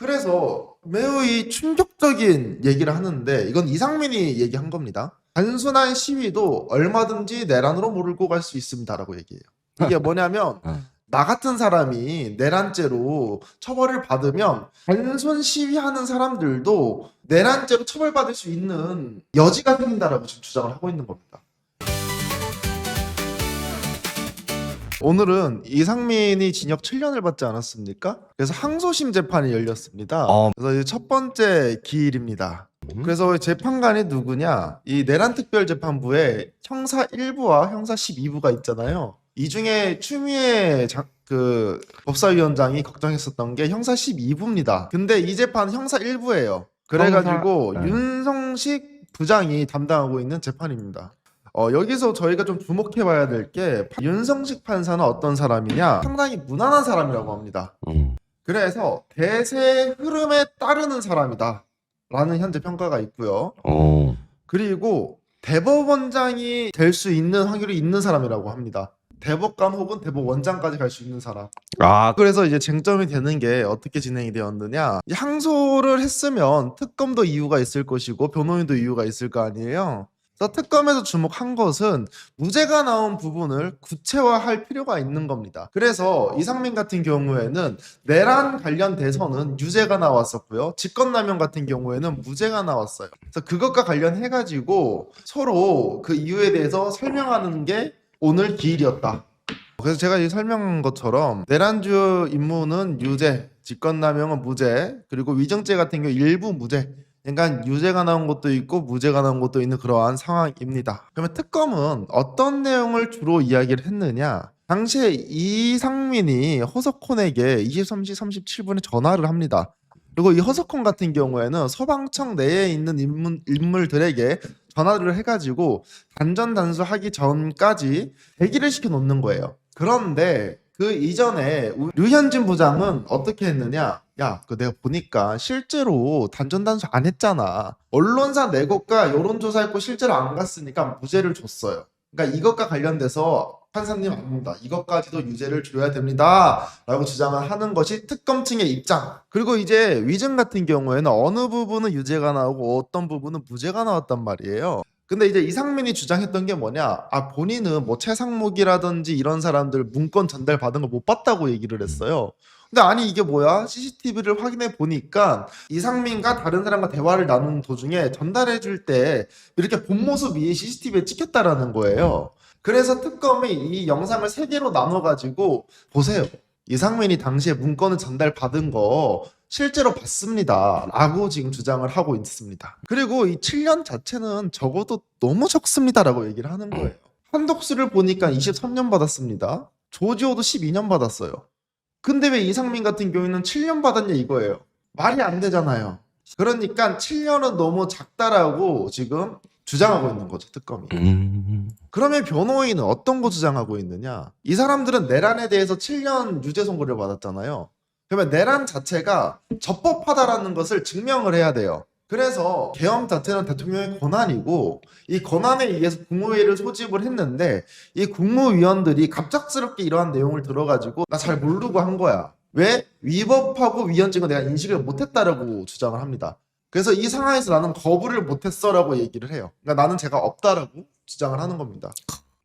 그래서 매우 이 충격적인 얘기를 하는데 이건 이상민이 얘기한 겁니다. 단순한 시위도 얼마든지 내란으로 몰고 갈 수 있습니다라고 얘기해요. 이게 뭐냐면 어. 나 같은 사람이 내란죄로 처벌을 받으면 단순 시위하는 사람들도 내란죄로 처벌받을 수 있는 여지가 생긴다라고 지금 주장을 하고 있는 겁니다. 오늘은 이상민이 징역 7년을 받지 않았습니까? 그래서 항소심 재판이 열렸습니다. 그래서 이제 첫 번째 기일입니다. 그래서 재판관이 누구냐? 이 내란특별재판부에 형사 1부와 형사 12부가 있잖아요. 이 중에 추미애 그 법사위원장이 걱정했었던 게 형사 12부입니다. 근데 이 재판은 형사 1부예요. 그래가지고 윤성식 부장이 담당하고 있는 재판입니다. 여기서 저희가 좀 주목해봐야 될 게 윤성식 판사는 어떤 사람이냐? 상당히 무난한 사람이라고 합니다. 그래서 대세의 흐름에 따르는 사람이다 라는 현재 평가가 있고요. 그리고 대법원장이 될 수 있는 확률이 있는 사람이라고 합니다. 대법관 혹은 대법원장까지 갈 수 있는 사람. 그래서 이제 쟁점이 되는 게 어떻게 진행이 되었느냐? 항소를 했으면 특검도 이유가 있을 것이고 변호인도 이유가 있을 거 아니에요. 그래서 특검에서 주목한 것은 무죄가 나온 부분을 구체화할 필요가 있는 겁니다. 그래서 이상민 같은 경우에는 내란 관련 대선은 유죄가 나왔었고요. 직권남용 같은 경우에는 무죄가 나왔어요. 그래서 그것과 관련해가지고 서로 그 이유에 대해서 설명하는 게 오늘 기일이었다. 그래서 제가 이 설명한 것처럼 내란주 임무는 유죄, 직권남용은 무죄, 그리고 위증죄 같은 경우 일부 무죄. 그러니까 유죄가 나온 것도 있고 무죄가 나온 것도 있는 그러한 상황입니다. 그러면 특검은 어떤 내용을 주로 이야기를 했느냐? 당시에 이상민이 허석훈에게 23시 37분에 전화를 합니다. 그리고 이 허석훈 같은 경우에는 소방청 내에 있는 인물들에게 전화를 해가지고 단전단수하기 전까지 대기를 시켜놓는 거예요. 그런데 그 이전에 류현진 부장은 어떻게 했느냐? 야, 내가 보니까 실제로 단전단수 안 했잖아. 언론사 내것과 여론조사했고 실제로 안 갔으니까 무죄를 줬어요. 그러니까 이것과 관련돼서 판사님 아닙니다. 이것까지도 유죄를 줘야 됩니다. 라고 주장을 하는 것이 특검 측의 입장. 그리고 이제 위증 같은 경우에는 어느 부분은 유죄가 나오고 어떤 부분은 무죄가 나왔단 말이에요. 근데 이제 이상민이 주장했던 게 뭐냐? 본인은 뭐 최상목이라든지 이런 사람들 문건 전달 받은 거 못 봤다고 얘기를 했어요. 근데 아니 이게 뭐야? CCTV를 확인해 보니까 이상민과 다른 사람과 대화를 나누는 도중에 전달해 줄 때 이렇게 본 모습이 CCTV에 찍혔다라는 거예요. 그래서 특검이 이 영상을 3개로 나눠가지고 보세요. 이상민이 당시에 문건을 전달받은 거 실제로 봤습니다. 라고 지금 주장을 하고 있습니다. 그리고 이 7년 자체는 적어도 너무 적습니다라고 얘기를 하는 거예요. 한독수를 보니까 23년 받았습니다. 조지호도 12년 받았어요. 근데 왜 이상민 같은 경우에는 7년 받았냐 이거예요. 말이 안 되잖아요. 그러니까 7년은 너무 작다라고 지금 주장하고 있는 거죠, 특검이. 그러면 변호인은 어떤 거 주장하고 있느냐? 이 사람들은 내란에 대해서 7년 유죄 선고를 받았잖아요. 그러면 내란 자체가 적법하다라는 것을 증명을 해야 돼요. 그래서 계엄 자체는 대통령의 권한이고 이 권한에 의해서 국무회의를 소집을 했는데 이 국무위원들이 갑작스럽게 이러한 내용을 들어가지고 나 잘 모르고 한 거야. 왜? 위법하고 위헌적인 내가 인식을 못했다라고 주장을 합니다. 그래서 이 상황에서 나는 거부를 못했어라고 얘기를 해요. 그러니까 나는 죄가 없다라고 주장을 하는 겁니다.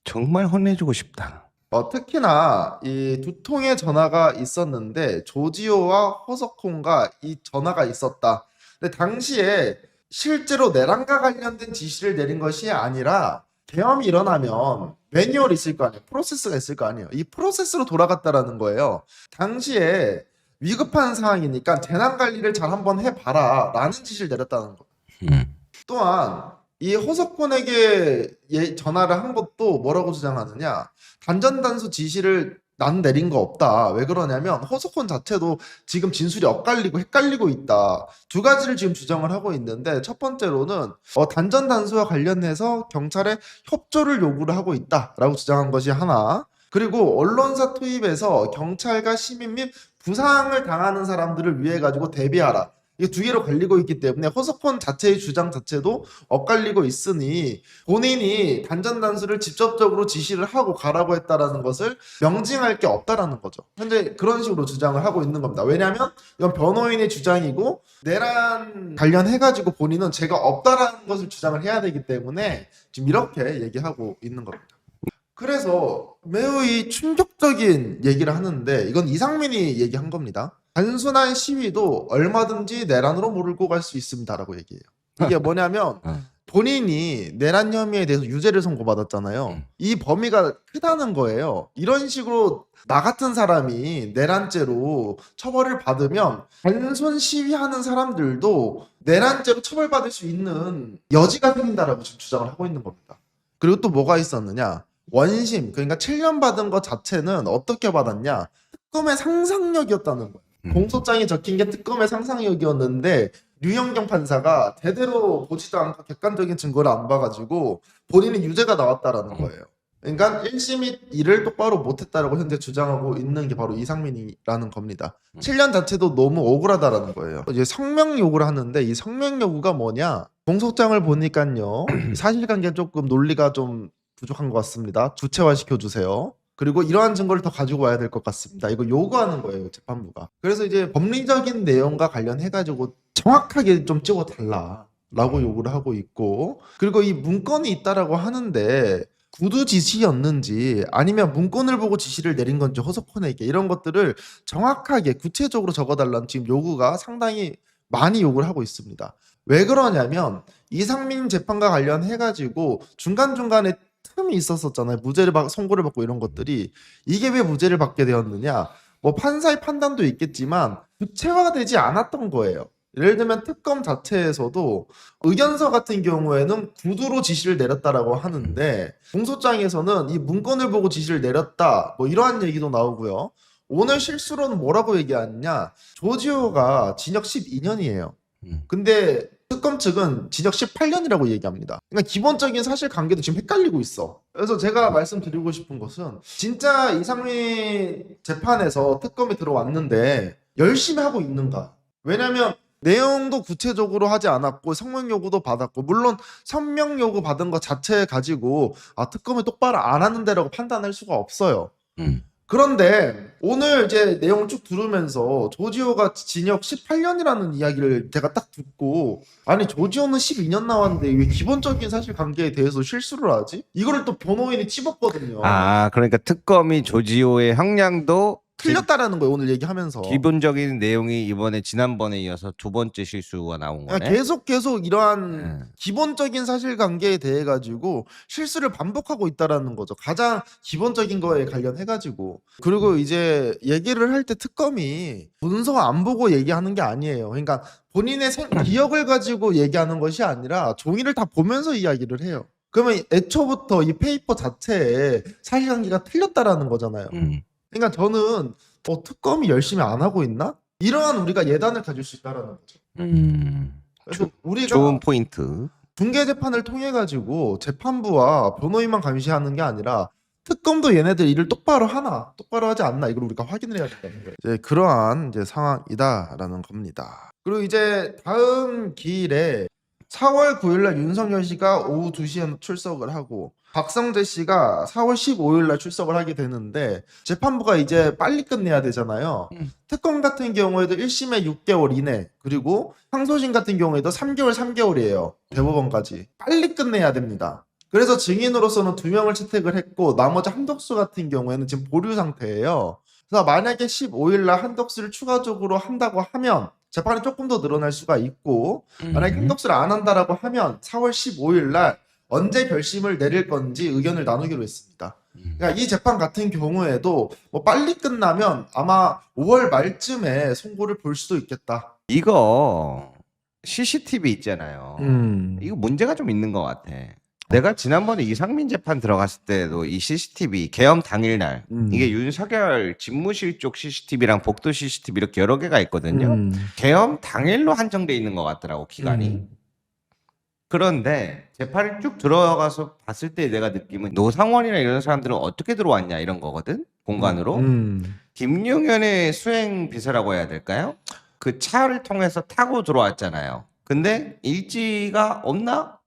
정말 혼내주고 싶다. 특히나 이 두 통의 전화가 있었는데 조지호와 허석훈과 이 전화가 있었다. 근데 당시에 실제로 내란과 관련된 지시를 내린 것이 아니라 계엄이 일어나면 매뉴얼이 있을 거 아니에요. 프로세스가 있을 거 아니에요. 이 프로세스로 돌아갔다라는 거예요. 당시에 위급한 상황이니까 재난관리를 잘 한번 해봐라 라는 지시를 내렸다는 거예요. 또한 이 허석훈에게 전화를 한 것도 뭐라고 주장하느냐, 단전단수 지시를 나는 내린 거 없다. 왜 그러냐면 허석훈 자체도 지금 진술이 엇갈리고 헷갈리고 있다. 두 가지를 지금 주장을 하고 있는데, 첫 번째로는 단전단수와 관련해서 경찰에 협조를 요구를 하고 있다라고 주장한 것이 하나, 그리고 언론사 투입해서 경찰과 시민 및 부상을 당하는 사람들을 위해 가지고 대비하라. 이게 두 개로 갈리고 있기 때문에 허석헌 자체의 주장 자체도 엇갈리고 있으니 본인이 단전단수를 직접적으로 지시를 하고 가라고 했다라는 것을 명징할 게 없다라는 거죠. 현재 그런 식으로 주장을 하고 있는 겁니다. 왜냐하면 이건 변호인의 주장이고 내란 관련해가지고 본인은 죄가 없다라는 것을 주장을 해야 되기 때문에 지금 이렇게 얘기하고 있는 겁니다. 그래서 매우 이 충격적인 얘기를 하는데 이건 이상민이 얘기한 겁니다. 단순한 시위도 얼마든지 내란으로 몰고 갈 수 있습니다라고 얘기해요. 이게 뭐냐면 본인이 내란 혐의에 대해서 유죄를 선고받았잖아요. 이 범위가 크다는 거예요. 이런 식으로 나 같은 사람이 내란죄로 처벌을 받으면 단순 시위하는 사람들도 내란죄로 처벌받을 수 있는 여지가 생긴다라고 지금 주장을 하고 있는 겁니다. 그리고 또 뭐가 있었느냐? 원심, 그러니까 7년 받은 것 자체는 어떻게 받았냐? 특검의 상상력이었다는 거예요. 공소장에 적힌 게 특검의 상상력이었는데 류현경 판사가 제대로 보지도 않고 객관적인 증거를 안 봐가지고 본인이 유죄가 나왔다라는 거예요. 그러니까 1심이 일을 똑바로 못했다라고 현재 주장하고 있는 게 바로 이상민이라는 겁니다. 7년 자체도 너무 억울하다라는 거예요. 이제 성명 요구를 하는데 이 성명 요구가 뭐냐? 공소장을 보니까요 사실관계 조금 논리가 좀 부족한 것 같습니다. 구체화 시켜주세요. 그리고 이러한 증거를 더 가지고 와야 될 것 같습니다. 이거 요구하는 거예요, 재판부가. 그래서 이제 법리적인 내용과 관련해가지고 정확하게 좀 찍어달라라고 요구를 하고 있고, 그리고 이 문건이 있다라고 하는데 구두 지시였는지 아니면 문건을 보고 지시를 내린 건지 허석헌에게 이런 것들을 정확하게 구체적으로 적어달라는 지금 요구가 상당히 많이 요구를 하고 있습니다. 왜 그러냐면 이상민 재판과 관련해가지고 중간중간에 틈이 있었었잖아요. 무죄를 선고를 받고 이런 것들이 이게 왜 무죄를 받게 되었느냐? 뭐 판사의 판단도 있겠지만 구체화되지 않았던 거예요. 예를 들면 특검 자체에서도 의견서 같은 경우에는 구두로 지시를 내렸다라고 하는데 공소장에서는 이 문건을 보고 지시를 내렸다 뭐 이러한 얘기도 나오고요. 오늘 실수로는 뭐라고 얘기하느냐? 조지호가 징역 12년이에요. 근데 특검 측은 징역 18년이라고 얘기합니다. 그러니까 기본적인 사실관계도 지금 헷갈리고 있어. 그래서 제가 말씀드리고 싶은 것은 진짜 이상민 재판에서 특검이 들어왔는데 열심히 하고 있는가? 왜냐면 내용도 구체적으로 하지 않았고 성명 요구도 받았고 물론 성명 요구 받은 것 자체 가지고 특검이 똑바로 안 하는데라고 판단할 수가 없어요. 그런데 오늘 이제 내용을 쭉 들으면서 조지호가 징역 18년이라는 이야기를 제가 딱 듣고 아니 조지호는 12년 나왔는데 왜 기본적인 사실관계에 대해서 실수를 하지? 이거를 또 변호인이 찝었거든요. 그러니까 특검이 조지호의 형량도 틀렸다라는 거예요. 오늘 얘기하면서. 기본적인 내용이 이번에 지난번에 이어서 두 번째 실수가 나온 거네. 계속 이러한 기본적인 사실관계에 대해 가지고 실수를 반복하고 있다라는 거죠. 가장 기본적인 거에 관련해 가지고. 그리고 이제 얘기를 할 때 특검이 문서 안 보고 얘기하는 게 아니에요. 그러니까 본인의 기억을 가지고 얘기하는 것이 아니라 종이를 다 보면서 이야기를 해요. 그러면 애초부터 이 페이퍼 자체에 사실관계가 틀렸다라는 거잖아요. 그러니까 저는 특검이 열심히 안 하고 있나? 이러한 우리가 예단을 가질 수 있다라는 거죠. 그래서 우리가 좋은 포인트. 중개 재판을 통해 가지고 재판부와 변호인만 감시하는 게 아니라 특검도 얘네들 일을 똑바로 하나, 똑바로 하지 않나 이걸 우리가 확인을 해야 된다는 거예요. 이제 그러한 이제 상황이다라는 겁니다. 그리고 이제 다음 기일에 4월 9일날 윤석열 씨가 오후 2시에 출석을 하고 박성재 씨가 4월 15일날 출석을 하게 되는데 재판부가 이제 빨리 끝내야 되잖아요. 특검 같은 경우에도 1심에 6개월 이내 그리고 항소심 같은 경우에도 3개월이에요. 대법원까지. 빨리 끝내야 됩니다. 그래서 증인으로서는 2명을 채택을 했고 나머지 한덕수 같은 경우에는 지금 보류 상태예요. 그래서 만약에 15일날 한덕수를 추가적으로 한다고 하면 재판이 조금 더 늘어날 수가 있고 만약에 한덕수를 안 한다라고 하면 4월 15일날 언제 결심을 내릴 건지 의견을 나누기로 했습니다. 그러니까 이 재판 같은 경우에도 뭐 빨리 끝나면 아마 5월 말쯤에 선고를 볼 수도 있겠다. 이거 CCTV 있잖아요. 이거 문제가 좀 있는 것 같아. 내가 지난번에 이상민 재판 들어갔을 때도 이 CCTV 계엄 당일날 이게 윤석열 집무실 쪽 CCTV랑 복도 CCTV 이렇게 여러 개가 있거든요. 계엄 당일로 한정돼 있는 것 같더라고 기간이. 그런데 재판을 쭉 들어가서 봤을 때 내가 느낌은 노상원이나 이런 사람들은 어떻게 들어왔냐 이런 거거든 공간으로. 김용현의 수행 비서라고 해야 될까요? 그 차를 통해서 타고 들어왔잖아요. 근데 일지가 없나?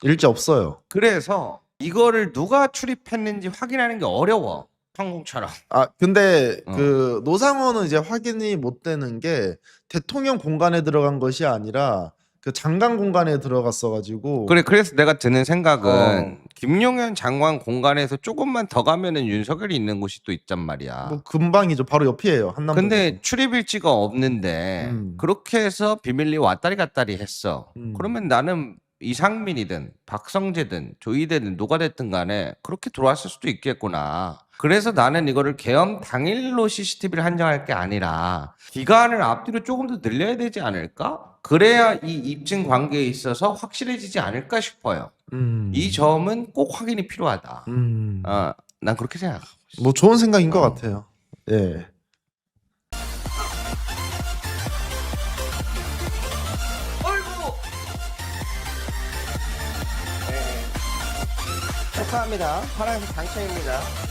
일지 없어요. 그래서 이거를 누가 출입했는지 확인하는 게 어려워. 항공처럼. 아 근데 그 노상원은 이제 확인이 못 되는 게 대통령 공간에 들어간 것이 아니라 그 장관 공간에 들어갔어가지고. 그래, 그래서 내가 드는 생각은 김용현 장관 공간에서 조금만 더 가면은 윤석열이 있는 곳이 또 있단 말이야. 뭐 금방이죠. 바로 옆이에요. 한남. 근데 출입일지가 없는데 그렇게 해서 비밀리 왔다리 갔다리 했어. 그러면 나는 이상민이든 박성재든 조이대든 누가 됐든 간에 그렇게 들어왔을 수도 있겠구나. 그래서 나는 이거를 계엄 당일로 CCTV를 한정할 게 아니라 기간을 앞뒤로 조금 더 늘려야 되지 않을까? 그래야 이 입증 관계에 있어서 확실해지지 않을까 싶어요. 이 점은 꼭 확인이 필요하다. 난 그렇게 생각하고 있어. 뭐 좋은 생각인 것 같아요. 예. 축하합니다. 파란색 당첨입니다.